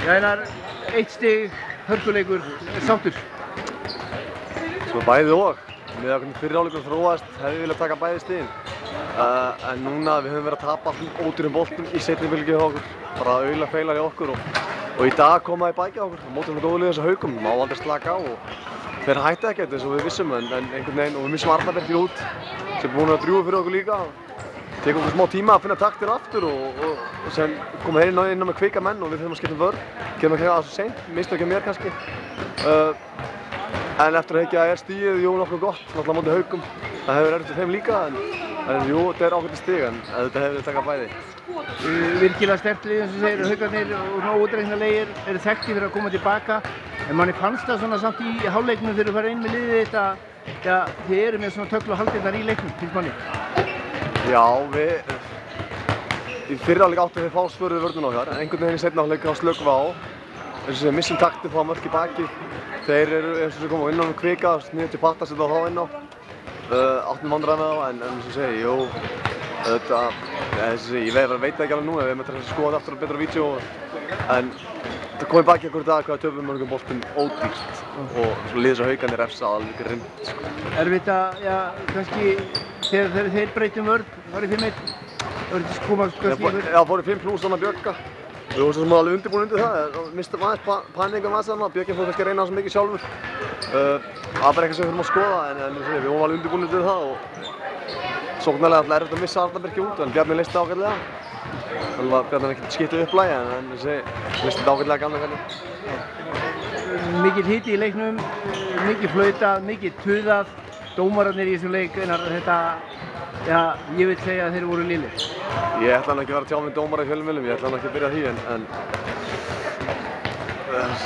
Einar, 1 stig, hörkuleikur, sáttur? Svo bæði og. Með að hvernig fyrri hálfleikurinn þróaðist hefði viljað taka bæði stigin. En núna við höfum verið að tapa allum ódýrum boltum í seinni bylgju hjá okkur. Bara auðvitað feilar hjá okkur og í dag kom það í bækja okkur. Mótum við góðu liðið þessu Haukum, má aldrei slaka á og þeir hætti ekkert eins og við vissum en einhvern veginn og við missum Arnarberg út sem er búin að drjúga fyrir okkur líka. Tekur okkur smá tíma að finna taktin aftur og sem koma þeir inn á með kvika menn og við þurfum að skipta um vörn. Gerum ekki það svo seint, mistu ekki mér kannski. En eftir að hekja stigið, jú, nokkuð gott, náttúrulega móti Haukum. Það hefur erfitt fyrir þeim líka en jú, þetta er ákveðið stig en þetta hefur við takað bæði. Virkilega sterkt lið eins og segir, Haukarnir og nógu útreiknarlegir eru þekktir fyrir að koma tilbaka. En manni fannst það svona samt í hálfleiknum þegar þú farið inn með liðið þetta, ja, þið eru með svona tögl og haldirnar í leiknum, finnst manni. Já, í fyrri hálfleik áttum við fá svör við vörnina okkar, en einhvern veginn í seinni hálfleik þá slökum við á. Eins og segja, missum taktin, fá mörk í baki. Þeir eru eins og koma inn á með kvika, niður til patta, setja þá inn á. Áttum vandræði með þá, en eins og segja, jú, ég veit ekki alveg núna, við erum að skoða aftur betra vídeo, en það kom í baki okkur í dag hvað töpum mörgum boltum ódýrt og svo liðið svo Haukarnir refsa alveg grimmt. Erfitt að, já, kannski þegar þeir breytum vörn, farið 5-1, komast kannski yfir? Já, fór í 5+ þannig að Björka. Við vorum svo sem alveg undirbúin undir það, mistum aðeins paníkum aðeins þarna, Björkinn fór kannski að reyna það svo mikið sjálfur. Það er bara eitthvað sem við þurfum að skoða, en við vorum alveg undirbúin undir það og sóknarlega alltaf erfitt að missa Arnarbergi út, en Bjarni leysti það ágætlega. Þannig að Bjarni ekkert skiptið upplægi, en leysti þetta ágætlega gamla hvernig. Mikið hiti í leiknum, mikið flautað, mikið tuðað, dómararnir í þessum leik, þetta, já, ég vil segja að þeir voru lélegir. Ég ætla ekki að vera að tjá með dómara í fjölmiðlum, ég ætla ekki að byrja því, en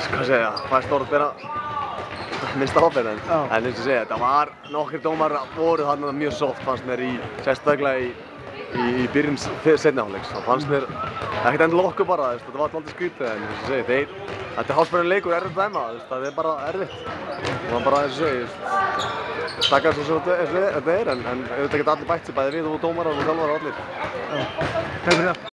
hvað segja, það er stórt að bera minnsta ábyrgð, en eins og segja, þetta var nokkrir dómarar voru þarna mjög soft fannst mér sérstaklega í byrjun seinni hálfleiks. Það fannst mér ekkert endilega okkur bara, þetta var alltaf skrítið, en eins og segja, þetta er hálfspennan leikur, erfitt að dæma, það er bara erfitt. Það var bara eins og segja, taka þessu svo þetta er, en auðvitað geta allir bætt sig, bæði við og dómarar og þjálfarar og allir. Takk fyrir það.